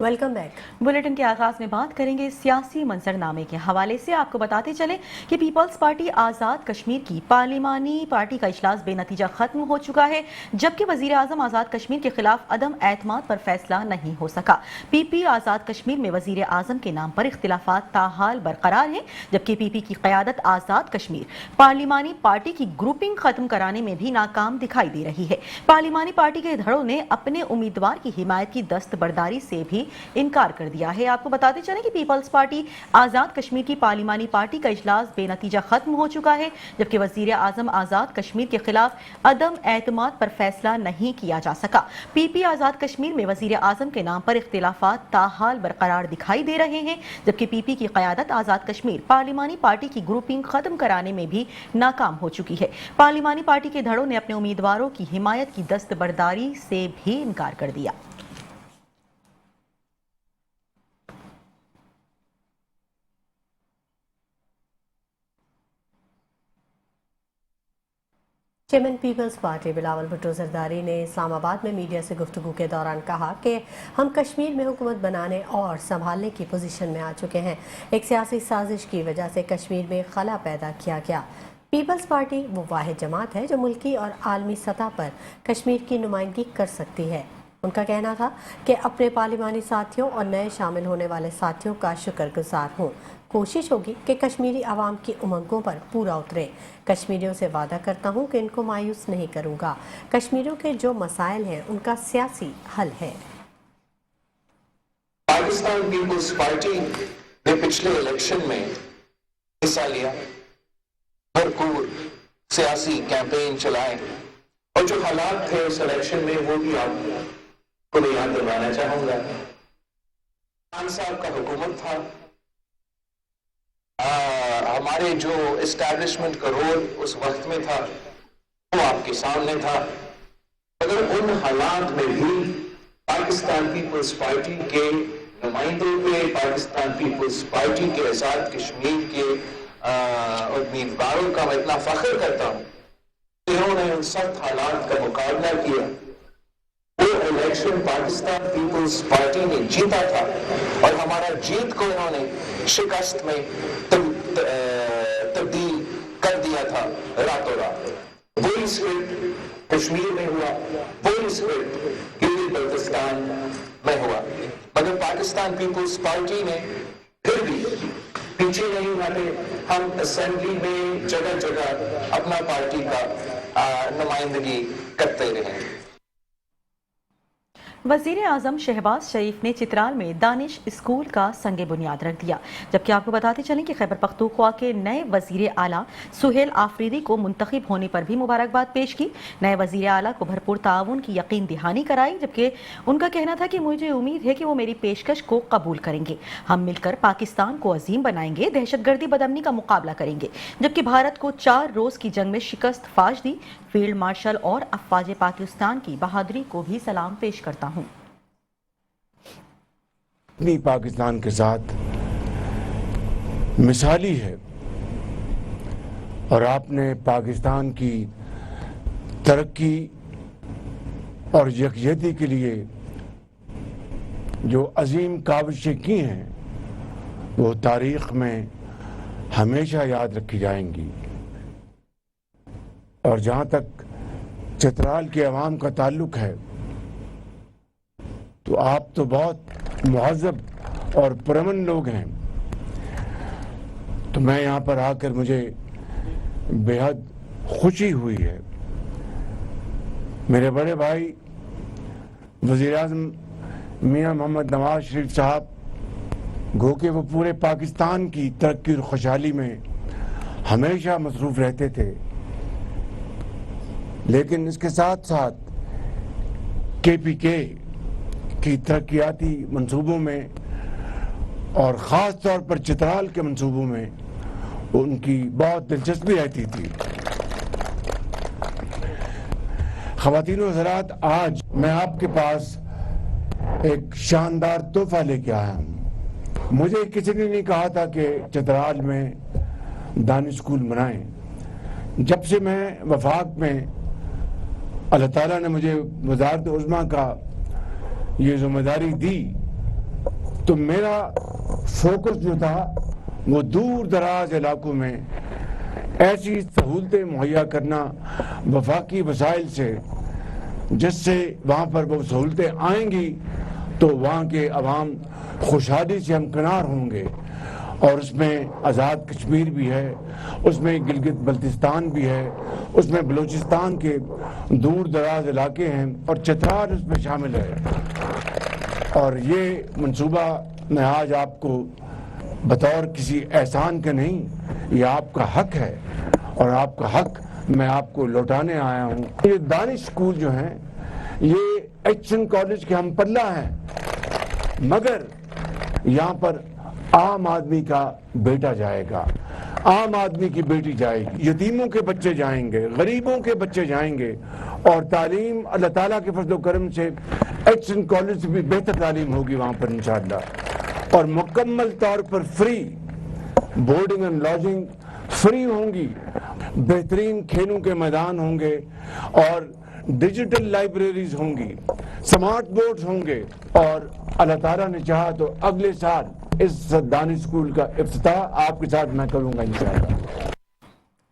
Welcome back. Bulletin کے آغاز میں بات کریں گے سیاسی منظرنامے کے حوالے سے۔ آپ کو بتاتے چلیں کہ پیپلز پارٹی آزاد کشمیر کی پارلیمانی پارٹی کا اجلاس بے نتیجہ ختم ہو چکا ہے، جبکہ وزیر اعظم آزاد کشمیر کے خلاف عدم اعتماد پر فیصلہ نہیں ہو سکا۔ پی پی آزاد کشمیر میں وزیر اعظم کے نام پر اختلافات تاحال برقرار ہیں، جبکہ پی پی کی قیادت آزاد کشمیر پارلیمانی پارٹی کی گروپنگ ختم کرانے میں بھی ناکام دکھائی دے رہی ہے۔ پارلیمانی پارٹی کے دھڑوں نے اپنے امیدوار کی حمایت کی دستبرداری سے بھی انکار کر دیا ہے۔ آپ کو بتاتے چلیں کہ پیپلز پارٹی آزاد کشمیر کی پارلیمانی پارٹی کا اجلاس بے نتیجہ ختم ہو چکا ہے، جبکہ وزیر اعظم آزاد کشمیر کے خلاف عدم اعتماد پر فیصلہ نہیں کیا جا سکا۔ پی پی آزاد کشمیر میں وزیر اعظم کے نام پر اختلافات تاحال برقرار دکھائی دے رہے ہیں، جبکہ پی پی کی قیادت آزاد کشمیر پارلیمانی پارٹی کی گروپنگ ختم کرانے میں بھی ناکام ہو چکی ہے۔ پارلیمانی پارٹی کے دھڑوں نے اپنے امیدواروں کی حمایت کی دستبرداری سے بھی انکار کر دیا۔ Chairman Peoples Party Bilawal Bhutto Zardari نے اسلام آباد میں میڈیا سے گفتگو کے دوران کہا کہ ہم کشمیر میں حکومت بنانے اور سنبھالنے کی پوزیشن میں آ چکے ہیں۔ ایک سیاسی سازش کی وجہ سے کشمیر میں خلا پیدا کیا گیا۔ پیپلز پارٹی وہ واحد جماعت ہے جو ملکی اور عالمی سطح پر کشمیر کی نمائندگی کر سکتی ہے۔ ان کا کہنا تھا کہ اپنے پارلیمانی ساتھیوں اور نئے شامل ہونے والے ساتھیوں کا شکر گزار ہوں۔ کوشش ہوگی کہ کشمیری عوام کی امنگوں پر پورا اترے۔ کشمیریوں سے وعدہ کرتا ہوں کہ ان کو مایوس نہیں کروں گا۔ کشمیریوں کے جو مسائل ہیں ان کا سیاسی حل ہے۔ پاکستان پیپلز پارٹی نے پچھلے الیکشن میں حصہ لیا، بھرپور سیاسی کیمپین چلائے، اور جو حالات تھے اس الیکشن میں وہ بھی آپ کو میں یاد دلوانا چاہوں گا۔ خان صاحب کا حکومت تھا، ہمارے جو اسٹیبلشمنٹ کا رول اس وقت میں تھا وہ آپ کے سامنے تھا، اگر ان حالات میں بھی پاکستان پیپلز پارٹی کے نمائندوں پہ، پاکستان پیپلز پارٹی کے آزاد کشمیر کے امیدواروں کا میں اتنا فخر کرتا ہوں کہ انہوں نے ان سخت حالات کا مقابلہ کیا۔ وہ الیکشن پاکستان پیپلز پارٹی نے جیتا تھا، اور ہمارا جیت کو انہوں نے شکست میں تبدیل کر دیا تھا راتوں رات۔ وہی اسپرٹ کشمیر میں ہوا، وہی اسپرٹ گلگت بلتستان میں ہوا، مگر پاکستان پیپلز پارٹی نے پھر بھی پیچھے نہیں ہٹے۔ ہم اسمبلی میں جگہ جگہ اپنا پارٹی کا نمائندگی کرتے رہے۔ وزیر اعظم شہباز شریف نے چترال میں دانش اسکول کا سنگ بنیاد رکھ دیا، جبکہ آپ کو بتاتے چلیں کہ خیبر پختونخوا کے نئے وزیر اعلیٰ سہیل آفریدی کو منتخب ہونے پر بھی مبارکباد پیش کی۔ نئے وزیر اعلیٰ کو بھرپور تعاون کی یقین دہانی کرائی، جبکہ ان کا کہنا تھا کہ مجھے امید ہے کہ وہ میری پیشکش کو قبول کریں گے۔ ہم مل کر پاکستان کو عظیم بنائیں گے، دہشت گردی بدامنی کا مقابلہ کریں گے، جبکہ بھارت کو 4 روز کی جنگ میں شکست فاش دی۔ فیلڈ مارشل اور افواج پاکستان کی بہادری کو بھی سلام پیش کرتا ہوں۔ اپنی پاکستان کے ساتھ مثالی ہے، اور آپ نے پاکستان کی ترقی اور یکجہتی کے لیے جو عظیم کاوشیں کی ہیں وہ تاریخ میں ہمیشہ یاد رکھی جائیں گی۔ اور جہاں تک چترال کے عوام کا تعلق ہے تو آپ تو بہت مہذب اور پرامن لوگ ہیں، تو میں یہاں پر آ کر مجھے بے حد خوشی ہوئی ہے۔ میرے بڑے بھائی وزیر اعظم میاں محمد نواز شریف صاحب گو کہ وہ پورے پاکستان کی ترقی اور خوشحالی میں ہمیشہ مصروف رہتے تھے، لیکن اس کے ساتھ ساتھ کے پی کے کی ترقیاتی منصوبوں میں اور خاص طور پر چترال کے منصوبوں میں ان کی بہت دلچسپی رہتی تھی۔ خواتین و حضرات، آج میں آپ کے پاس ایک شاندار تحفہ لے کے آیا ہوں۔ مجھے کسی نے نہیں کہا تھا کہ چترال میں دانش اسکول بنائیں۔ جب سے میں وفاق میں اللہ تعالیٰ نے مجھے وزارت عظمیٰ کا یہ ذمہ داری دی तो मेरा फोकस जो था वो दूर दराज इलाकों में ऐसी सहूलतें मुहैया करना वफाकी वसाइल से, जिससे वहाँ पर वो सहूलतें आएंगी तो वहाँ के अवाम खुशहाली से हमकिनार होंगे। और उसमें आज़ाद कश्मीर भी है, उसमें गिलगित बल्तिस्तान भी है, उसमें बलूचिस्तान के दूर दराज इलाके हैं और चतराल उसमें शामिल है। और ये मंसूबा मैं आज आपको बतौर किसी एहसान के नहीं, ये आपका हक है और आपका हक मैं आपको लौटाने आया हूँ। ये दानिश स्कूल जो हैं ये एचएन कॉलेज के हम पल्ला हैं, मगर यहाँ पर आम आदमी का बेटा जाएगा, आम आदमी की बेटी जाएगी, यतीमों के बच्चे जाएंगे, गरीबों के बच्चे जाएंगे और तालीम अल्लाह ताला के फजल करम से एचएन कॉलेज से भी बेहतर तालीम होगी वहाँ पर इंशाअल्लाह। और मुकम्मल तौर पर free boarding and lodging free होंगी, बेहतरीन खेलों के मैदान होंगे और डिजिटल लाइब्रेरीज होंगी, स्मार्ट बोर्ड्स होंगे और अल्लाह ताला ने चाहा तो अगले साल इस दानिश स्कूल का इफ्तिताह आपके साथ मैं करूंगा इंशाअल्लाह।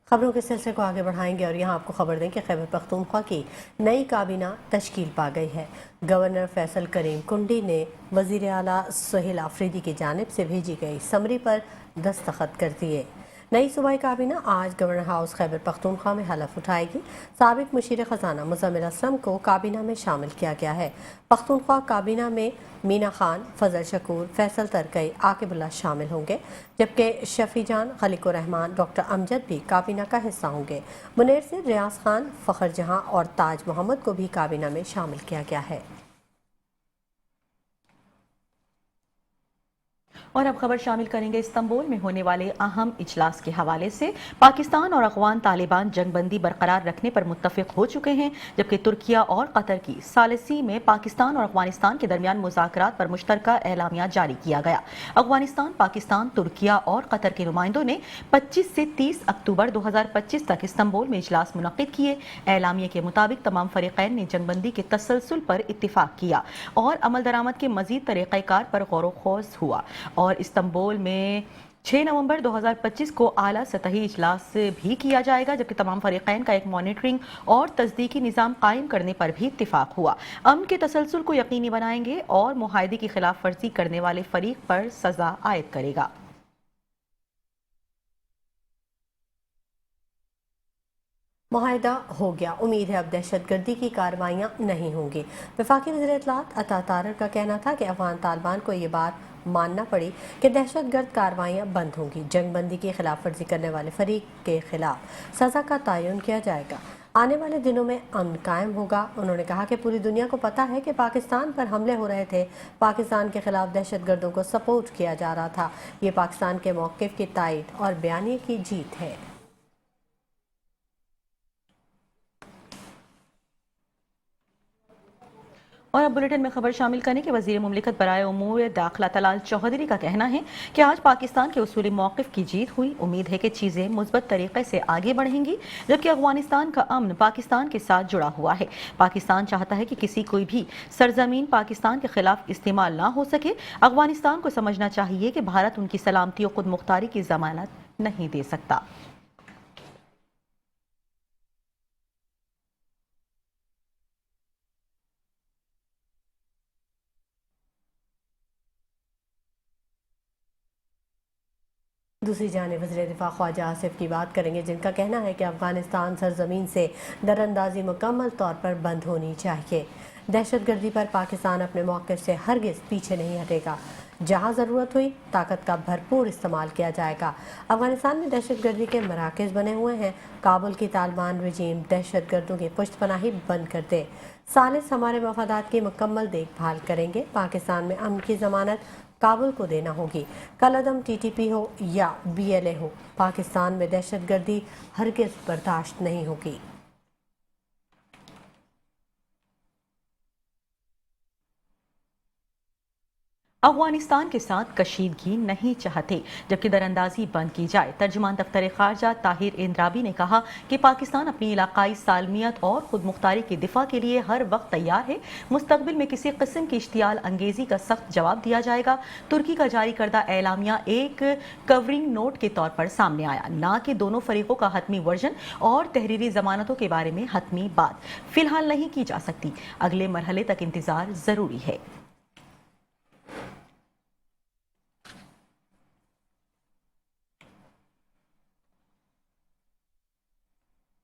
खबरों के सिलसिले को आगे बढ़ाएंगे और यहाँ आपको खबर दें कि खैबर पख्तूनख्वा की नई काबीना तश्कील पा गई है। गवर्नर फैसल करीम कुंडी ने वज़ीर आला सुहेल आफरीदी की जानिब से भेजी गई समरी पर दस्तखत कर दिए। नई सूबाई काबीना आज गवर्नर हाउस खैबर पख्तूनख्वा में हलफ उठाएगी। साबिक मुशीर खजाना मुज़म्मिल असलम को काबीना में शामिल किया गया है। पख्तूनख्वा काबीना में मीना खान, फजल शकूर, फैसल तरकई, आकिबुल्लाह शामिल होंगे, जबकि शफी जान, खलीकुर रहमान, डॉक्टर अमजद भी काबीना का हिस्सा होंगे। मुनीर से रियाज खान, फ़खर जहां और ताज मोहम्मद को भी काबीना में शामिल किया गया है। और अब खबर शामिल करेंगे इस्तांबुल में होने वाले अहम इजलास के हवाले से। पाकिस्तान और अफगान तालिबान जंगबंदी बरकरार रखने पर मुत्तफिक हो चुके हैं, जबकि तुर्किया और कतर की सालिसी में पाकिस्तान और अफगानिस्तान के दरमियान मुज़ाकरात पर मुश्तरका एलामिया जारी किया गया। अफगानिस्तान, पाकिस्तान, तुर्किया और कतर के नुमाइंदों ने 25 से 30 अक्टूबर 2025 तक इस्तांबुल में इजलास मुनक्किद किए। एलामिया के मुताबिक तमाम फरीकैन ने जंगबंदी के तसलसल पर इत्तिफाक किया और अमल दरामद के मजीद तरीक़ाकार पर गौर व खोज हुआ। और इस्तांबुल में 6 नवंबर 2025 को आला सतही इजलास भी किया जाएगा, जबकि तमाम फरीकैन का एक मॉनिटरिंग और तस्दीकी निज़ाम कायम करने पर भी इत्तिफाक हुआ। अमन के तसलसल को यकीनी बनाएंगे और मुआहदे की खिलाफ वर्जी करने वाले फरीक पर सजा आयद करेगा। मुआहदा हो गया, उम्मीद है अब दहशतगर्दी की कार्रवाइयाँ नहीं होंगी। वफाकी वज़ीर इत्तलात अता तारर का कहना था कि अफगान तालिबान को ये बात मानना पड़ी कि दहशतगर्द कार्रवाइयाँ बंद होंगी। जंगबंदी की खिलाफ वर्जी करने वाले फरीक के खिलाफ सज़ा का तयन किया जाएगा। आने वाले दिनों में अमन कायम होगा। उन्होंने कहा कि पूरी दुनिया को पता है कि पाकिस्तान पर हमले हो रहे थे, पाकिस्तान के खिलाफ दहशतगर्दों को सपोर्ट किया जा रहा था। ये पाकिस्तान के मौक़िफ़ की तायद और बयानिए की जीत है। और अब बुलेटिन में खबर शामिल करने के वजीर मुमलिकत बराए उमूर दाखिला तलाल चौधरी का कहना है कि आज पाकिस्तान के उसूली मौक़िफ़ की जीत हुई। उम्मीद है कि चीज़ें मुस्बत तरीक़े से आगे बढ़ेंगी, जबकि अफगानिस्तान का अमन पाकिस्तान के साथ जुड़ा हुआ है। पाकिस्तान चाहता है कि किसी कोई भी सरजमीन पाकिस्तान के खिलाफ इस्तेमाल ना हो सके। अफगानिस्तान को समझना चाहिए कि भारत उनकी सलामती और खुद मुख्तारी की जमानत नहीं दे सकता। दूसरी जानिब वज़ीर दिफ़ा ख्वाजा आसिफ की बात करेंगे, जिनका कहना है कि अफगानिस्तान सरजमीन से दरअंदाजी मुकम्मल तौर पर बंद होनी चाहिए। दहशतगर्दी पर पाकिस्तान अपने मौक़िफ़ से हरगिज़ पीछे नहीं हटेगा। जहाँ ज़रूरत हुई ताकत का भरपूर इस्तेमाल किया जाएगा। अफगानिस्तान में दहशतगर्दी के मराकज़ बने हुए हैं। काबुल की तालिबान रजीम दहशतगर्दों की पुश्तपनाही बंद कर दे। सालिस हमारे मफादात की मुकम्मल देखभाल करेंगे। पाकिस्तान में अमन की ज़मानत काबुल को देना होगी। कल अदम TTP हो या BLA हो, पाकिस्तान में दहशतगर्दी हरगिज़ बर्दाश्त नहीं होगी। अफगानिस्तान के साथ कशीदगी नहीं चाहते जबकि दरअंदाजी बंद की जाए। तर्जुमान दफ्तर खारजा ताहिर इंद्राबी ने कहा कि पाकिस्तान अपनी इलाकाई सालमियत और खुद मुख्तारी के दिफा के लिए हर वक्त तैयार है। मुस्तकबिल में किसी किस्म की इश्तियाल अंगेजी का सख्त जवाब दिया जाएगा। तुर्की का जारी करदा एलामिया एक कवरिंग नोट के तौर पर सामने आया, ना कि दोनों फरीकों का हतमी वर्जन और तहरीरी जमानतों के बारे में हतमी बात फिलहाल नहीं की जा सकती। अगले मरहले तक इंतजार जरूरी है।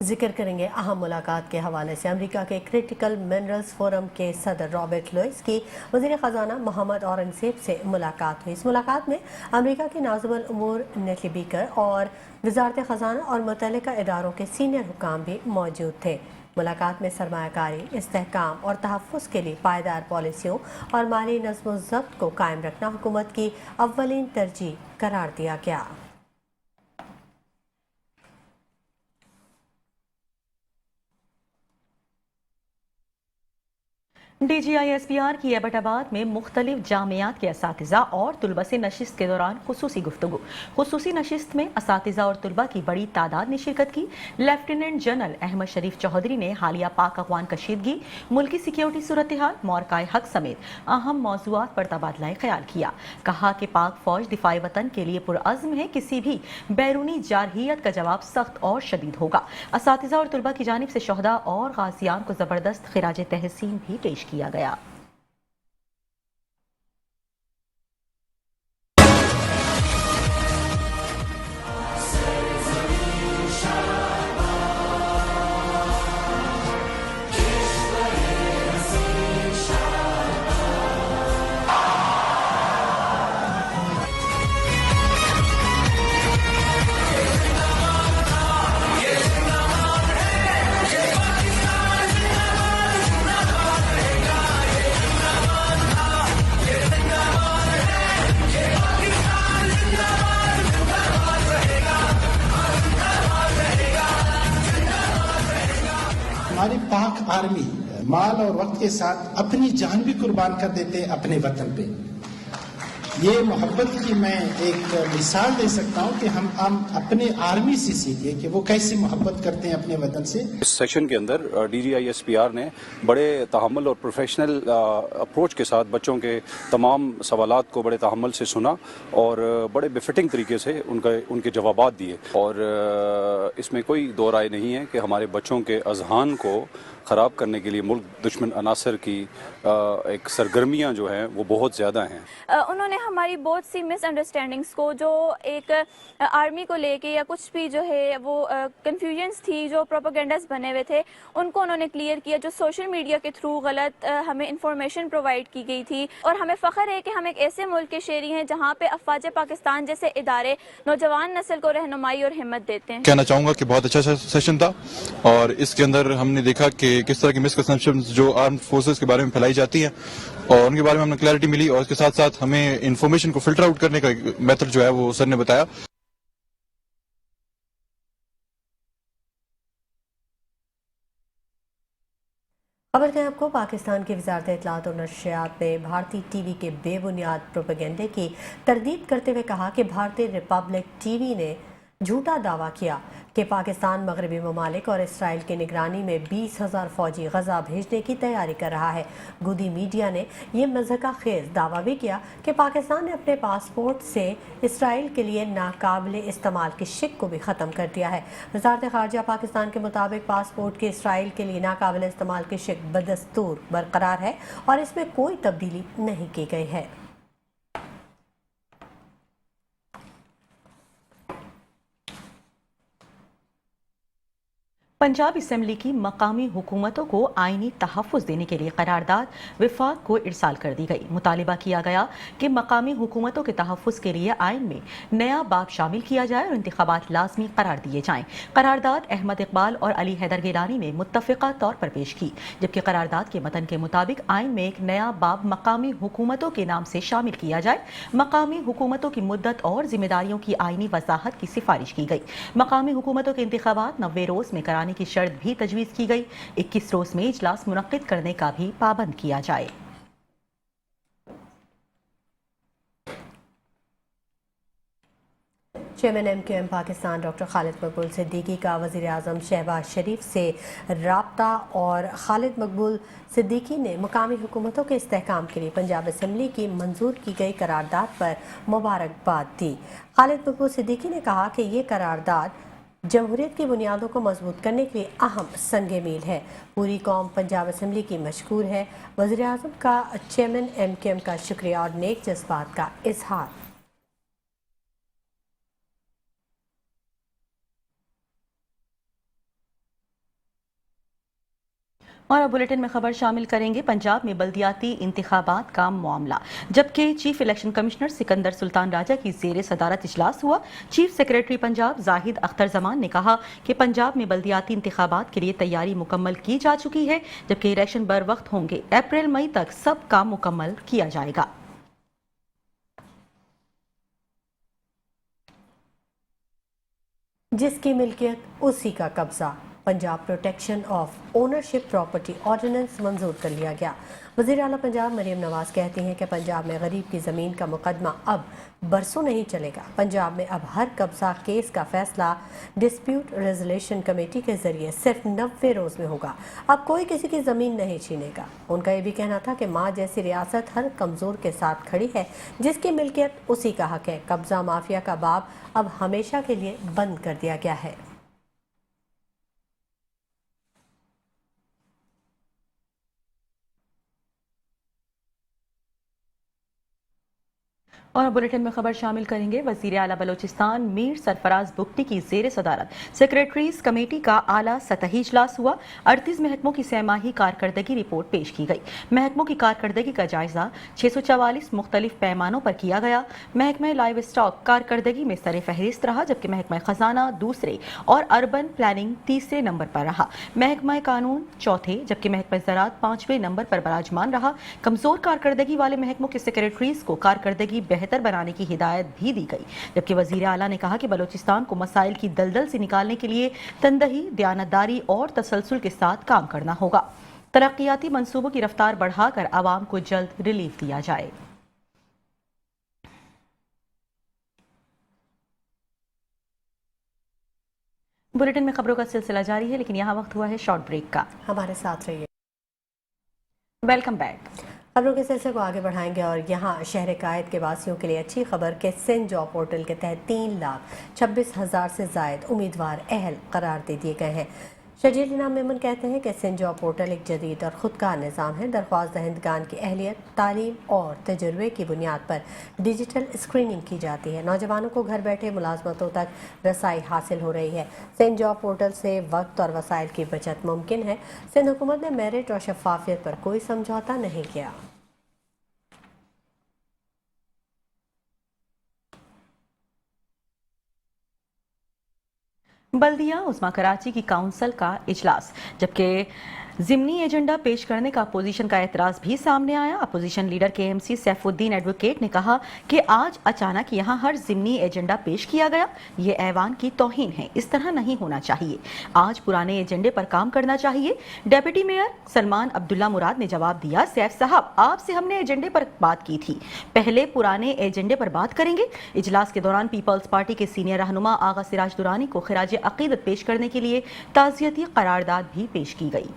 जिक्र करेंगे अहम मुलाकात के हवाले से। अमेरिका के क्रिटिकल मिनरल्स फोरम के सदर रॉबर्ट लुइस की वज़ीर ख़जाना मोहम्मद औरंगज़ेब से मुलाकात हुई। इस मुलाकात में अमेरिका के नाज़िमुल उमूर नेटली बीकर और वज़ारत ख़जाना और मुतल्लिका इदारों के सीनियर हुकाम भी मौजूद थे। मुलाकात में सरमायाकारी, इस्तेहकाम और तहफ़्फ़ुज़ के लिए पायदार पॉलिसियों और माली नज़्म व ज़ब्त को कायम रखना हुकूमत की अव्वलीन तरजीह करार दिया गया। DGISPR की एबटाबाद में मुख्तलिफ जामियात के असातिज़ा और तुलबा से नशिस्त के दौरान खुसूसी गुफ्तगू। खुसूसी नशिस्त में असातिज़ा और तुलबा की बड़ी तादाद ने शिरकत की। लेफ्टिनेंट जनरल अहमद शरीफ चौधरी ने हालिया पाक अफ़गान कशीदगी, मुल्की सिक्योरिटी सूरत हाल, मौरकाए हक समेत अहम मौज़ूआत पर तबादला ख्याल किया। कहा कि पाक फौज दिफाए वतन के लिए पुरअज़्म है, किसी भी बैरूनी जारहियत का जवाब सख्त और शदीद होगा। असातिज़ा और तुलबा की जानिब से शहदा और गाज़ियान को ज़बरदस्त खिराज तहसीन भी पेश किया गया। हमारी पाक आर्मी माल और वक्त के साथ अपनी जान भी कुर्बान कर देते हैं अपने वतन पे। ये मोहब्बत की मैं एक मिसाल दे सकता हूँ कि हम अपने आर्मी से सीखे कि वो कैसी मोहब्बत करते हैं अपने वतन से। इस सेशन के अंदर DGISPR ने बड़े तहम्मुल और प्रोफेशनल अप्रोच के साथ बच्चों के तमाम सवालात को बड़े तहम्मुल से सुना और बड़े बेफिटिंग तरीके से उनके जवाबात दिए। और इसमें कोई दो राय नहीं है कि हमारे बच्चों के अज़हान को ख़राब करने के लिए मुल्क दुश्मन अनासर की एक सरगर्मियाँ जो हैं वो बहुत ज़्यादा हैं। उन्होंने हमारी बहुत सी मिसअंडरस्टैंडिंग्स को, जो एक आर्मी को लेके या कुछ भी जो है वो कंफ्यूजन्स थी, जो प्रोपेगेंडास बने हुए थे, उनको उन्होंने क्लियर किया। जो सोशल मीडिया के थ्रू गलत हमें इंफॉर्मेशन प्रोवाइड की गई थी। और हमें फ़ख्र है कि हम एक ऐसे मुल्क के शहरी हैं जहाँ पे अफ़वाज पाकिस्तान जैसे इदारे नौजवान नस्ल को रहनुमाई और हिम्मत देते हैं। कहना चाहूँगा कि बहुत अच्छा सेशन था और इसके अंदर हमने देखा कि किस तरह की मिसकंसेप्शंस जो आर्म्ड फोर्सेस के बारे में फैलाई जाती हैं और उनके बारे में हमें क्लैरिटी मिली। और इसके साथ साथ हमें इंफॉर्मेशन को फिल्टर आउट करने का मेथड जो है वो सर ने बताया। खबर दें आपको, पाकिस्तान की वज़ारत इत्तलात और नशरियात ने भारतीय टीवी के बेबुनियाद प्रोपेगेंडे की तरदीद करते हुए कहा कि भारतीय रिपब्लिक टीवी ने झूठा दावा किया कि पाकिस्तान मगरबी ममालिक और इसराइल की निगरानी में 20,000 फौजी गजा भेजने की तैयारी कर रहा है। गूदी मीडिया ने यह मज़ाक़ खेज़ दावा भी किया कि पाकिस्तान ने अपने पासपोर्ट से इसराइल के लिए नाकाबिल इस्तेमाल की शिक को भी ख़त्म कर दिया है। वज़ारत ख़ारजा पाकिस्तान के मुताबिक पासपोर्ट की इसराइल के लिए नाकाबिल इस्तेमाल की शिक बदस्तूर बरकरार है और इसमें कोई तब्दीली नहीं की गई है। पंजाब असम्बली की मकामी हुकूमतों को आइनी तहफ़्फ़ुज़ देने के लिए करारदाद विफाक को इरसाल कर दी गई। मुतालिबा किया गया कि मकामी हुकूमतों के तहफ़्फ़ुज़ के लिए आइन में नया बाब शामिल किया जाए और इंतख़ाबात लाजमी करार दिए जाएँ। करारदाद अहमद इकबाल और अली हैदर गिलानी ने मुत्तफ़िक़ा तौर पर पेश की, जबकि करारदाद के मतन के मुताबिक आइन में एक नया बाब मकामी हुकूमतों के नाम से शामिल किया जाए। मकामी हुकूमतों की मुद्दत और जिम्मेदारियों की आइनी वजाहत की सिफारिश की गई। मकामी हुकूमतों के इंतख़ाबात 90 रोज़ में कराने की शर्त भी तजवीज़ की गई। 21 रोज़ में इजलास मुनक्किद करने का भी पाबंद किया जाए। Chairman MQM Pakistan doctor Khalid मकबूल सिद्दीकी का वज़ीर आज़म शहबाज शरीफ से राब्ता और खालिद मकबूल सिद्दीकी ने मुकामी हुकूमतों के इस्तेहकाम के लिए पंजाब असम्बली की मंजूर की गई करारदाद पर मुबारकबाद दी। खालिद मकबूल सिद्दीकी ने कहा कि ये करारदाद जमहूरियत की बुनियादों को मजबूत करने के लिए अहम संगे मील है। पूरी कौम पंजाब असम्बली की मशकूर है। वज़ीर आज़म का चेयरमैन MQM का शुक्रिया और नेक जज्बात का इजहार। और अब बुलेटिन में खबर शामिल करेंगे पंजाब में बल्दियाती इंतखाबात का मामला, जबकि chief election commissioner Sikandar Sultan Raja की ज़ेर सदारत इजलास हुआ। चीफ सेक्रेटरी पंजाब जाहिद अख्तर जमान ने कहा कि पंजाब में बल्दियाती इंतखाबात के लिए तैयारी मुकम्मल की जा चुकी है, जबकि इलेक्शन बर वक्त होंगे। अप्रैल मई तक सब काम मुकम्मल किया जाएगा। जिसकी मिल्कियत उसी का कब्जा। Punjab protection of ownership property ordinance मंजूर कर लिया गया। वज़ीर आला पंजाब मरियम नवाज कहती हैं कि पंजाब में गरीब की ज़मीन का मुकदमा अब बरसों नहीं चलेगा। पंजाब में अब हर कब्जा केस का फैसला डिस्प्यूट रेजोल्यूशन कमेटी के जरिए सिर्फ 90 रोज़ में होगा। अब कोई किसी की ज़मीन नहीं छीनेगा। उनका ये भी कहना था कि माँ जैसी रियासत हर कमज़ोर के साथ खड़ी है, जिसकी मिल्कियत उसी का हक है। कब्जा माफिया का बाब अब हमेशा के लिए बंद कर दिया गया है। और बुलेटिन में खबर शामिल करेंगे वज़ीर आला बलोचिस्तान मीर सरफराज बुगटी की ज़ेर सदारत सेक्रेटरीज कमेटी का आला सतही इजलास हुआ। 38 महकमों की सहमाही कारकर्दगी रिपोर्ट पेश की गई। महकमों की कारकर्दगी का जायजा 644 मुख्तलिफ पैमानों पर किया गया। महकमा लाइव स्टॉक कारकर्दगी में सर फहरिस्त रहा, जबकि महकमा खजाना दूसरे और अर्बन प्लानिंग तीसरे नंबर पर रहा। महकमा कानून चौथे, जबकि महकमा ज़राअत 5वें नंबर पर बराजमान रहा। कमजोर कारकर्दगी वाले महकमों के सेक्रेटरीज को कारकर्दगी बेहतर बनाने की हिदायत भी दी गई, जबकि वजीर आला ने कहा कि बलोचिस्तान को मसाइल की दलदल से निकालने के लिए तंदही, दयानतदारी और तसलसल के साथ काम करना होगा। तरक्याती मंसूबों की रफ्तार बढ़ाकर आवाम को जल्द रिलीफ दिया जाए। बुलेटिन में खबरों का सिलसिला जारी है, लेकिन यहाँ वक्त हुआ है शॉर्ट ब्रेक का। हमारे साथ रहिए। Welcome back. खबरों के सिलसिले को आगे बढ़ाएंगे और यहाँ शहर कायद के वासियों के लिए अच्छी खबर के सिंध जॉब पोर्टल के तहत 3,26,000 से जायद उम्मीदवार अहल करार दे दिए गए हैं। शजील इनाम मेमन कहते हैं कि सिंध जॉब पोर्टल एक जदीद और खुदकार निज़ाम है। दरख्वास्त दहिंदगान की अहलियत, तालीम और तजुर्बे की बुनियाद पर डिजिटल स्क्रीनिंग की जाती है। नौजवानों को घर बैठे मुलाजमतों तक रसाई हासिल हो रही है। सिंध जॉब पोर्टल से वक्त और वसाइल की बचत मुमकिन है। सिंध हुकूमत ने मेरिट और शफाफियत पर कोई समझौता नहीं किया। बल्दिया उस्मा कराची की काउंसिल का इजलास, जबकि ज़िमनी एजेंडा पेश करने का अपोजिशन का एतराज़ भी सामने आया। Opposition leader KMC Saifuddin advocate ने कहा कि आज अचानक यहाँ हर ज़िमनी एजेंडा पेश किया गया, ये ऐवान की तौहीन है, इस तरह नहीं होना चाहिए। आज पुराने एजेंडे पर काम करना चाहिए। डेप्यूटी मेयर सलमान अब्दुल्ला मुराद ने जवाब दिया, सैफ साहब आपसे हमने एजेंडे पर बात की थी, पहले पुराने एजेंडे पर बात करेंगे। इजलास के दौरान पीपल्स पार्टी के सीनियर रहनुमा आगा सिराज दुरानी को खिराज अकीदत पेश करने के लिए ताज़ियती करारदाद भी पेश की गई।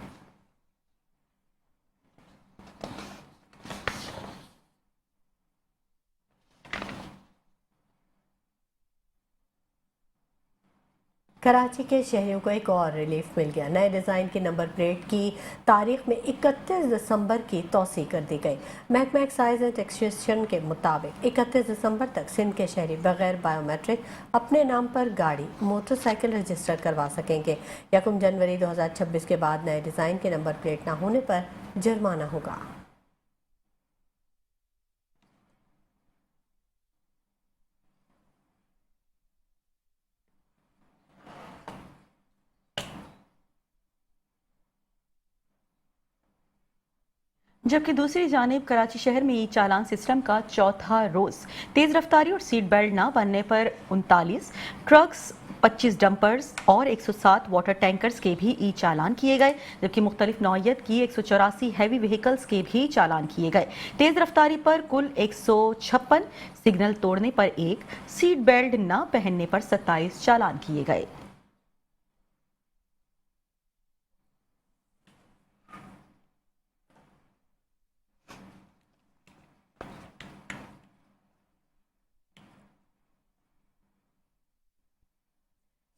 कराची के शहरियों को एक और रिलीफ मिल गया। नए डिज़ाइन की नंबर प्लेट की तारीख में 31 दिसंबर की तौसी कर दी गई। महकमा एक्साइज एंड टैक्सेशन के मुताबिक 31 दिसंबर तक सिंध के शहरी बगैर बायोमेट्रिक अपने नाम पर गाड़ी, मोटरसाइकिल रजिस्टर करवा सकेंगे। 1 जनवरी 2026 के बाद नए डिज़ाइन के नंबर प्लेट न होने पर जुर्माना होगा। जबकि दूसरी जानिब कराची शहर में ई चालान सिस्टम का चौथा रोज तेज रफ्तारी और सीट बेल्ट न बनने पर 39 ट्रक्स 25 डंपर्स और 107 वाटर टैंकर्स के भी ई चालान किए गए, जबकि मुख्तलिफ नौइयत की 184 हैवी व्हीकल्स के भी चालान किए गए। तेज रफ्तारी पर कुल 156, सिग्नल तोड़ने पर 1, सीट बेल्ट न पहनने पर 27 चालान किए गए।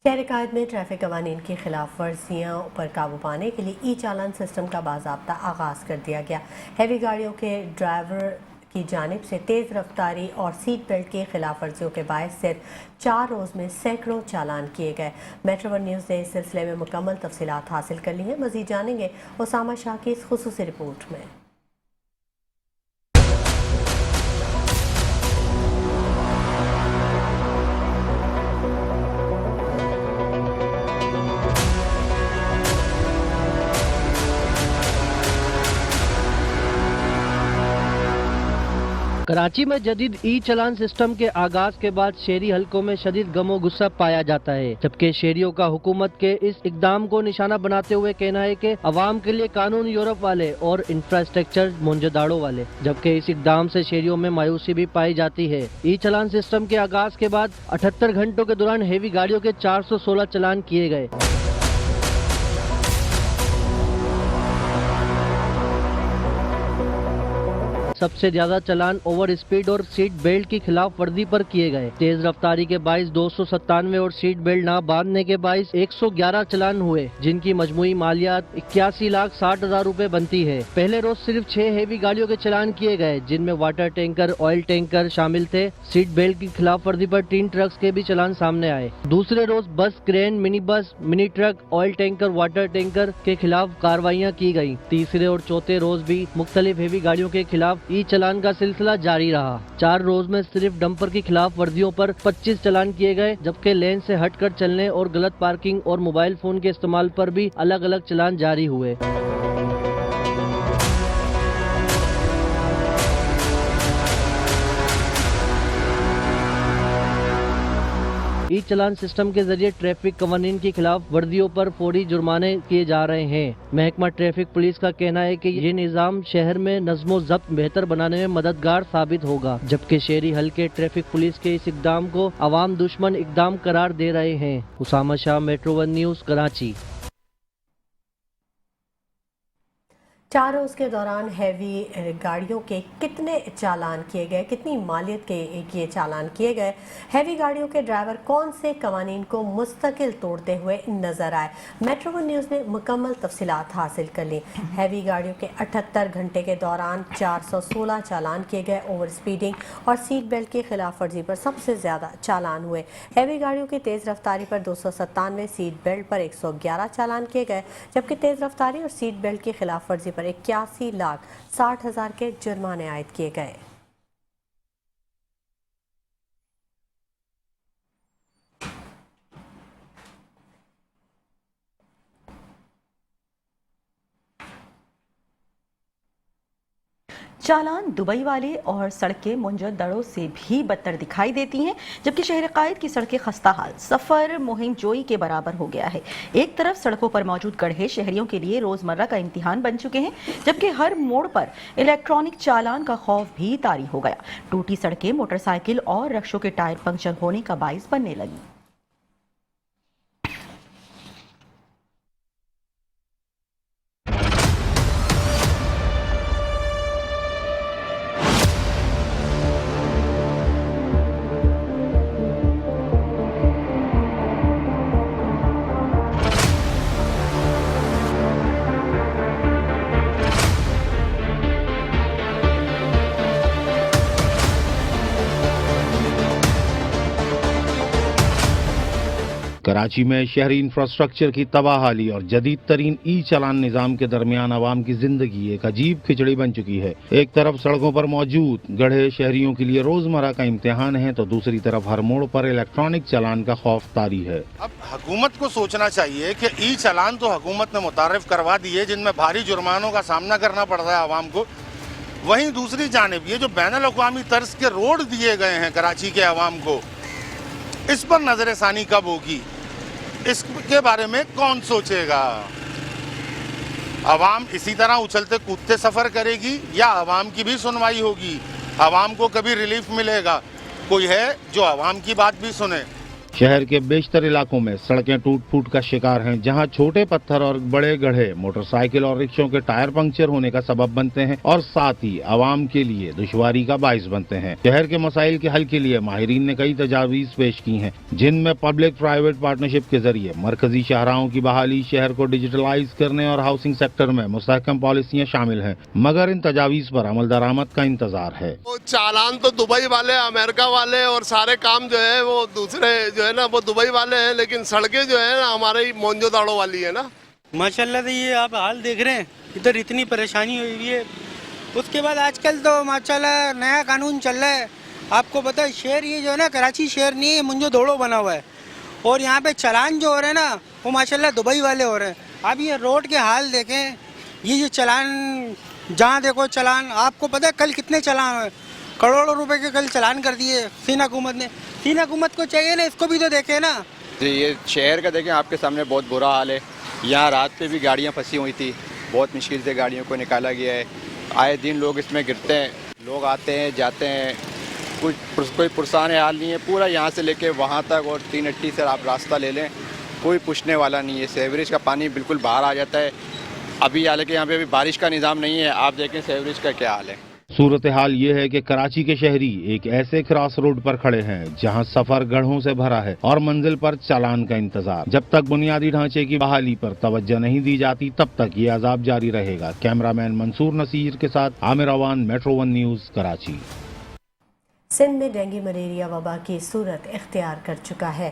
शहर कायद में ट्रैफिक कवानीन की खिलाफ वर्जियों पर काबू पाने के लिए ई चालान सिस्टम का बाज़ाब्ता आगाज़ कर दिया गया। हैवी गाड़ियों के ड्राइवर की जानिब से तेज़ रफ्तारी और सीट बेल्ट की खिलाफ वर्जियों के बायस सिर्फ 4 रोज़ में सैकड़ों चालान किए गए। मेट्रो वन न्यूज़ ने इस सिलसिले में मुकम्मल तफसीलात हासिल कर ली हैं। मज़ीद जानेंगे उसामा शाह की इस खुसूसी रिपोर्ट में। कराची में जदीद ई चलान सिस्टम के आगाज के बाद शहरी हलकों में शदीद गमो गुस्सा पाया जाता है, जबकि शहरियों का हुकूमत के इस इकदाम को निशाना बनाते हुए कहना है कि अवाम के लिए कानून यूरोप वाले और इंफ्रास्ट्रक्चर मोंजदाड़ो वाले, जबकि इस इकदाम से शहरियों में मायूसी भी पाई जाती है। ई चलान सिस्टम के आगाज के बाद 78 घंटों के दौरान हेवी गाड़ियों के 416 चलान किए गए। सबसे ज्यादा चलान ओवर स्पीड और सीट बेल्ट की खिलाफ वर्जी पर किए गए। तेज रफ्तारी के बाइस 297 और सीट बेल्ट न बांधने के बाइस 111 चलान हुए, जिनकी मजमुई मालियात 81,60,000 रुपए बनती है। पहले रोज सिर्फ 6 हेवी गाड़ियों के चलान किए गए, जिनमें वाटर टैंकर, ऑयल टैंकर शामिल थे। सीट बेल्ट की खिलाफ वर्जी पर 3 ट्रक्स के भी चलान सामने आए। दूसरे रोज बस, crane, mini bus, mini truck, oil tanker, water tanker के खिलाफ कार्रवाइयाँ की गयी। तीसरे और चौथे रोज भी मुख्तलिफ हेवी गाड़ियों के खिलाफ ई चलान का सिलसिला जारी रहा। 4 रोज में सिर्फ डंपर की खिलाफ वर्जियों पर 25 चलान किए गए, जबकि लेन से हटकर चलने और गलत पार्किंग और मोबाइल फोन के इस्तेमाल पर भी अलग अलग चलान जारी हुए। ई चलान सिस्टम के जरिए ट्रैफिक कवानीन की खिलाफ वर्जियों पर फौरी जुर्माने किए जा रहे हैं। महकमा ट्रैफिक पुलिस का कहना है कि ये निज़ाम शहर में नज़्मो ज़ब्त बेहतर बनाने में मददगार साबित होगा, जबकि शहरी हल्के ट्रैफिक पुलिस के इस इकदाम को अवाम दुश्मन इकदाम करार दे रहे हैं। Usama Shah, metro one news, Karachi. 4 रोज़ के दौरान हैवी गाड़ियों के कितने चालान किए गए, कितनी मालियत के चालान किए गए, हैवी गाड़ियों के ड्राइवर कौन से कवानीन को मुस्तकिल तोड़ते हुए नजर आए, मेट्रो वन न्यूज़ ने मुकम्मल तफसीलात हासिल कर ली। हैवी गाड़ियों के 78 घंटे के दौरान 416 चालान किए गए। ओवर स्पीडिंग और सीट बेल्ट की खिलाफ वर्जी पर सबसे ज़्यादा चालान हुए। हैवी गाड़ियों की तेज़ रफ्तारी पर 297, सीट बेल्ट पर 111 चालान किए गए, जबकि तेज़ रफ्तारी और सीट बेल्ट की खिलाफ वर्जी 81,60,000 के जुर्माने आयद किए गए। चालान दुबई वाले और सड़कें मुंजदड़ों से भी बदतर दिखाई देती हैं, जबकि शहर कायद की सड़कें खस्ता हाल, सफ़र मुहिम जोई के बराबर हो गया है। एक तरफ सड़कों पर मौजूद गड्ढे शहरियों के लिए रोज़मर्रा का इम्तिहान बन चुके हैं, जबकि हर मोड़ पर इलेक्ट्रॉनिक चालान का खौफ भी तारी हो गया। टूटी सड़कें मोटरसाइकिल और रक्शों के टायर पंक्चर होने का बाइस बनने लगी। कराची में शहरी इंफ्रास्ट्रक्चर की तबाहाली और जदीद तरीन ई चलान निज़ाम के दरमियान आवाम की जिंदगी एक अजीब खिचड़ी बन चुकी है। एक तरफ सड़कों पर मौजूद गड्ढे शहरियों के लिए रोजमर्रा का इम्तिहान है, तो दूसरी तरफ हर मोड़ पर इलेक्ट्रॉनिक चालान का खौफ तारी है। अब हुकूमत को सोचना चाहिए कि ई चलान तो हुकूमत ने मुतारिफ करवा दिए, जिनमें भारी जुर्मानों का सामना करना पड़ रहा है आवाम को। वहीं दूसरी जानिब ये जो बैनुल-अक़वामी तर्ज के रोड दिए गए हैं कराची के अवाम को, इस पर नजर सानी कब होगी? इसके बारे में कौन सोचेगा? आवाम इसी तरह उछलते कूदते सफर करेगी या आवाम की भी सुनवाई होगी? आवाम को कभी रिलीफ मिलेगा? कोई है जो आवाम की बात भी सुने? शहर के बेशतर इलाकों में सड़कें टूट फूट का शिकार हैं, जहां छोटे पत्थर और बड़े गड्ढे मोटरसाइकिल और रिक्शों के टायर पंक्चर होने का सबब बनते हैं और साथ ही आवाम के लिए दुश्वारी का बाइस बनते हैं। शहर के मसाइल के हल के लिए माहिरीन ने कई तजावीज पेश की हैं, जिनमें पब्लिक प्राइवेट पार्टनरशिप के जरिए मरकजी शाहराहों की बहाली, शहर को डिजिटलाइज करने और हाउसिंग सेक्टर में मुस्तहकम पॉलिसियां शामिल हैं, मगर इन तजावीज पर अमल दरामद का इंतजार है। चालान तो दुबई वाले, अमेरिका वाले और सारे काम जो है वो दूसरे जो है ना वो दुबई वाले हैं, लेकिन सड़कें जो है ना हमारे ही मोंजोदाड़ो वाली है ना। माशाल्लाह से ये आप हाल देख रहे हैं, इधर इतनी परेशानी हुई है। उसके बाद आजकल तो माशाल्लाह नया कानून चल रहा है। आपको पता है शहर ये जो है ना कराची शहर नहीं है, मोंजोदाड़ो बना हुआ है और यहाँ पे चालान जो हो रहे हैं ना वो माशाल्लाह दुबई वाले हो रहे हैं। आप ये रोड के हाल देखें, ये चालान जहाँ देखो चालान। आपको पता है कल कितने चालान हुए? करोड़ों रुपए के कल चालान कर दिए सीना हुकूमत ने। सीना हुकूमत को चाहिए ना, इसको भी तो देखे ना। ये शहर का देखें, आपके सामने बहुत बुरा हाल है। यहाँ रात पे भी गाड़ियाँ फंसी हुई थी, बहुत मुश्किल से गाड़ियों को निकाला गया है। आए दिन लोग इसमें गिरते हैं, लोग आते हैं जाते हैं, कोई पुरसान हाल नहीं है। पूरा यहाँ से लेके वहाँ तक और 3 अट्टी से आप रास्ता ले लें, कोई पूछने वाला नहीं है। सेवरेज का पानी बिल्कुल बाहर आ जाता है। अभी हालांकि यहाँ पे अभी बारिश का निज़ाम नहीं है, आप देखें सेवरेज का क्या हाल है। सूरत हाल ये है कि कराची के शहरी एक ऐसे क्रॉस रोड पर खड़े हैं जहां सफर गढ़ों से भरा है और मंजिल पर चालान का इंतजार। जब तक बुनियादी ढांचे की बहाली पर तवज्जो नहीं दी जाती तब तक ये अजाब जारी रहेगा। कैमरामैन मंसूर नसीर के साथ आमिर अवान, मेट्रो 1 न्यूज, कराची। सिंध में डेंगू मलेरिया वबा की सूरत इख्तियार कर चुका है।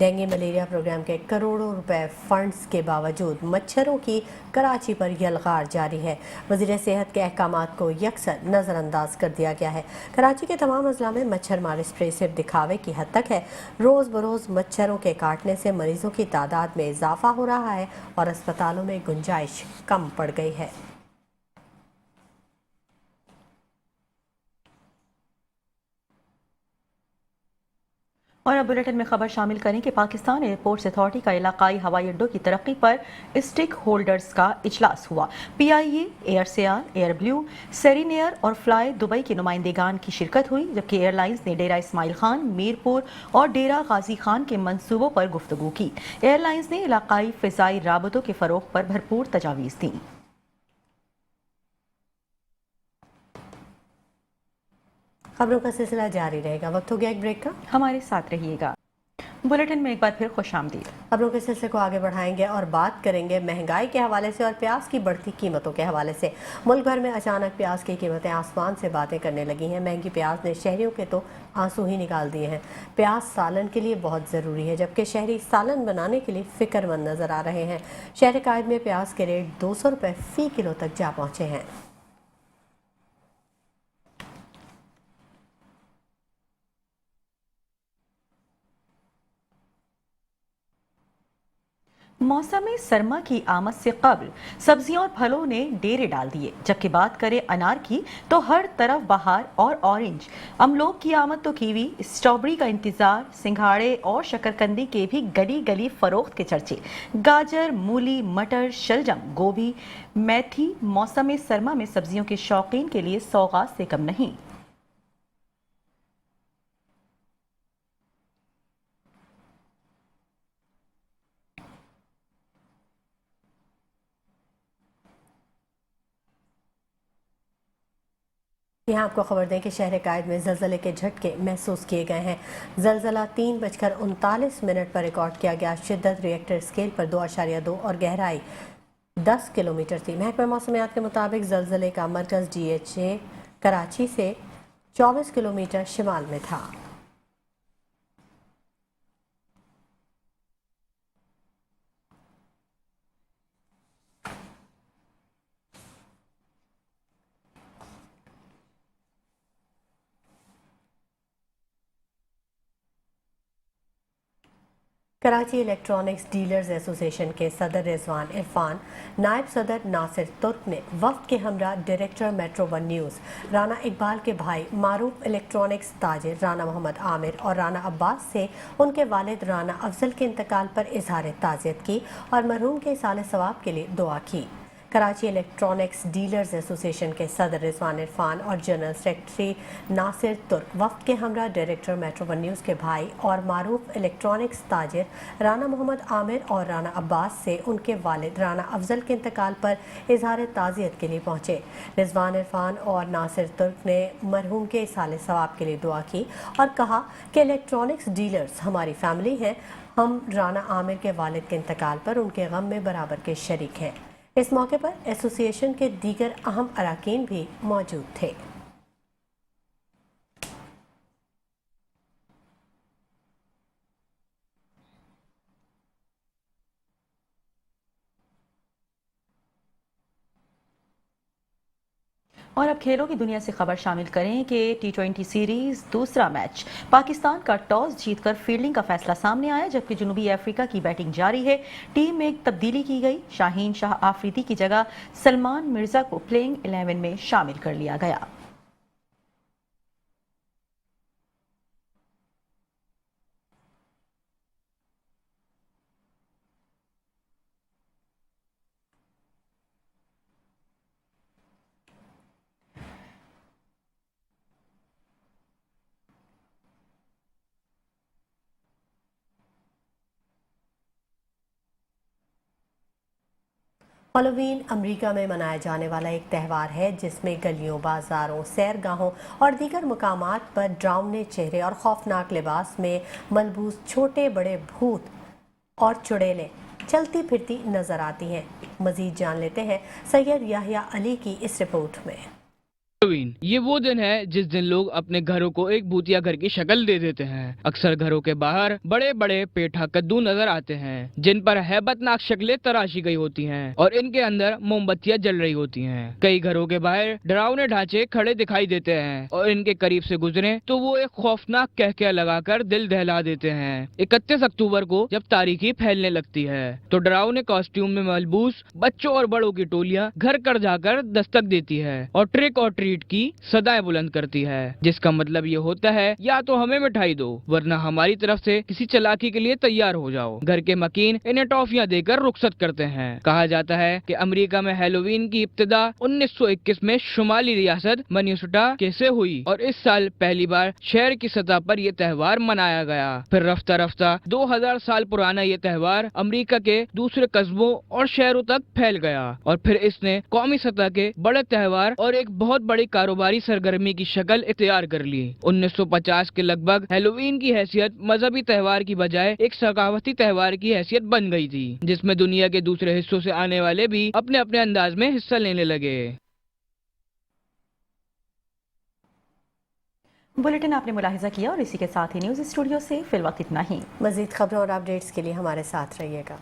डेंगू मलेरिया प्रोग्राम के करोड़ों रुपए फंड्स के बावजूद मच्छरों की कराची पर यलगार जारी है। वज़ीर सेहत के अहकामात को यकसर नज़रअंदाज कर दिया गया है। कराची के तमाम अजला में मच्छर मार स्प्रे सिर्फ दिखावे की हद तक है। रोज़ बरोज़ मच्छरों के काटने से मरीजों की तादाद में इजाफा हो रहा है और अस्पतालों में गुंजाइश कम पड़ गई है। और अब बुलेटिन में खबर शामिल करें कि पाकिस्तान एयरपोर्ट्स अथॉरिटी का इलाकाई हवाई अड्डों की तरक्की पर स्टेक होल्डर्स का इजलास हुआ। PIA, Airsial, air blue, serene air और फ्लाई दुबई के नुमाइंदेगान की शिरकत हुई, जबकि एयरलाइंस ने डेरा इस्माइल खान, मीरपुर और डेरा गाजी खान के मंसूबों पर गुफ्तगू की। एयरलाइंस ने इलाकाई फ़िज़ाई राबतों के फ़रोग़ पर भरपूर तजावीज़ दी। खबरों का सिलसिला जारी रहेगा। वक्त हो गया एक ब्रेक का, हमारे साथ रहिएगा। बुलेटिन में एक बार फिर खुशामदीद। खबरों के सिलसिले को आगे बढ़ाएंगे और बात करेंगे महंगाई के हवाले से और प्याज की बढ़ती कीमतों के हवाले से। मुल्क भर में अचानक प्याज की कीमतें आसमान से बातें करने लगी हैं। महंगी प्याज ने शहरियों के तो आंसू ही निकाल दिए हैं। प्याज सालन के लिए बहुत ज़रूरी है, जबकि शहरी सालन बनाने के लिए फ़िक्रमंद नज़र आ रहे हैं। शहर कायद में प्याज के रेट 200 रुपये फ़ी किलो तक जा पहुँचे हैं। मौसम सरमा की आमद से कबल सब्जियों और फलों ने डेरे डाल दिए, जबकि बात करें अनार की तो हर तरफ बहार और ऑरेंज। अमलोक की आमद तो कीवी, स्ट्रॉबेरी का इंतजार, सिंघाड़े और शकरकंदी के भी गली गली फरोख्त के चर्चे। गाजर, मूली, मटर, शलजम, गोभी, मेथी मौसम सरमा में सब्जियों के शौकीन के लिए सौगात से कम नहीं। यहाँ आपको खबर दें कि शहर कायद में ज़लज़ले के झटके महसूस किए गए हैं। ज़लज़ला 3:39 पर रिकॉर्ड किया गया। शिद्दत रिएक्टर स्केल पर 2.2 और गहराई 10 किलोमीटर थी। महकमा मौसमियात के मुताबिक ज़लज़ले का मरकज़ DHA कराची से 24 किलोमीटर शिमाल में था। कराची इलेक्ट्रॉनिक्स डीलर्स एसोसिएशन के सदर रिजवान इरफान, नायब सदर नासिर तुर्क ने वफ्द के हमरा director metro one news Rana Iqbal के भाई मारूफ इलेक्ट्रॉनिक्स ताजिर राना मोहम्मद आमिर और राना अब्बास से उनके वालिद राना अफजल के इंतकाल पर इजहार ताज़ियत की और मरहूम के साले सवाब के लिए दुआ की। कराची इलेक्ट्रॉनिक्स डीलर्स एसोसिएशन के सदर रिजवान इरफान और जनरल सेक्रेटरी नासिर तुर्क वफ्द के हमरा डायरेक्टर मेट्रो वन न्यूज़ के भाई और मारूफ इलेक्ट्रॉनिक्स ताजिर राना मोहम्मद आमिर और राना अब्बास से उनके वालिद राना अफजल के इंतकाल पर इजहार ताज़ियत के लिए पहुँचे। रिजवान इरफान और नासिर तुर्क ने मरहूम के साले सवाब के लिए दुआ की और कहा कि इलेक्ट्रॉनिक्स डीलर्स हमारी फैमिली हैं। हम राना आमिर के वालिद के इंतकाल पर उनके गम में बराबर के शरीक हैं। इस मौके पर एसोसिएशन के दीगर अहम अरकान भी मौजूद थे। और अब खेलों की दुनिया से खबर शामिल करें कि T20 सीरीज दूसरा मैच पाकिस्तान का टॉस जीतकर फील्डिंग का फैसला सामने आया, जबकि जनूबी अफ्रीका की बैटिंग जारी है। टीम में एक तब्दीली की गई, शाहीन शाह आफरीदी की जगह सलमान मिर्जा को प्लेइंग 11 में शामिल कर लिया गया। हैलोवीन अमेरिका में मनाया जाने वाला एक त्यौहार है जिसमें गलियों, बाजारों, सैरगाहों और दीगर मुकामात पर डरावने चेहरे और खौफनाक लिबास में मलबूस छोटे बड़े भूत और चुड़ैलें चलती फिरती नजर आती हैं। मजीद जान लेते हैं सैयद याहिया अली की इस रिपोर्ट में। हैलोवीन ये वो दिन है जिस दिन लोग अपने घरों को एक भूतिया घर की शक्ल दे देते हैं। अक्सर घरों के बाहर बड़े बड़े पेठा कद्दू नजर आते हैं जिन पर हैबतनाक शक्लें तराशी गई होती हैं और इनके अंदर मोमबत्तियां जल रही होती हैं। कई घरों के बाहर डरावने ढांचे खड़े दिखाई देते हैं और इनके करीब से गुजरे तो वो एक खौफनाक कहकहा लगाकर दिल दहला देते हैं। 31 अक्टूबर को जब तारीखी फैलने लगती है तो डरावने कॉस्ट्यूम में मलबूस बच्चों और बड़ों की टोलियां घर घर जाकर दस्तक देती है और ट्रिक और ट्रीट की सदाएं बुलंद करती है, जिसका मतलब ये होता है या तो हमें मिठाई दो वरना हमारी तरफ से किसी चालाकी के लिए तैयार हो जाओ। घर के मकीन इन्हें टॉफियां देकर रुखसत करते हैं। कहा जाता है कि अमेरिका में हैलोवीन की इब्तिदा 1921 में शुमाली रियासत मिनेसोटा से हुई और इस साल पहली बार शहर की सतह पर यह त्यौहार मनाया गया। फिर रफ्ता रफ्ता 2000 साल पुराना ये त्यौहार अमेरिका के दूसरे कस्बों और शहरों तक फैल गया और फिर इसने कौमी सतह के बड़े त्यौहार और एक बहुत बड़ी कारोबारी सरगर्मी की शक्ल इख्तियार कर ली। 1950 के लगभग हैलोवीन की हैसियत मजहबी त्यौहार की बजाय एक सकाफती त्यौहार की हैसियत बन गई थी, जिसमें दुनिया के दूसरे हिस्सों से आने वाले भी अपने अपने अंदाज में हिस्सा लेने लगे। बुलेटिन आपने मुलाहिजा किया और इसी के साथ ही न्यूज़ स्टूडियो से फिलहाल इतना ही। मजीद खबरों और अपडेट्स के लिए हमारे साथ रहिएगा।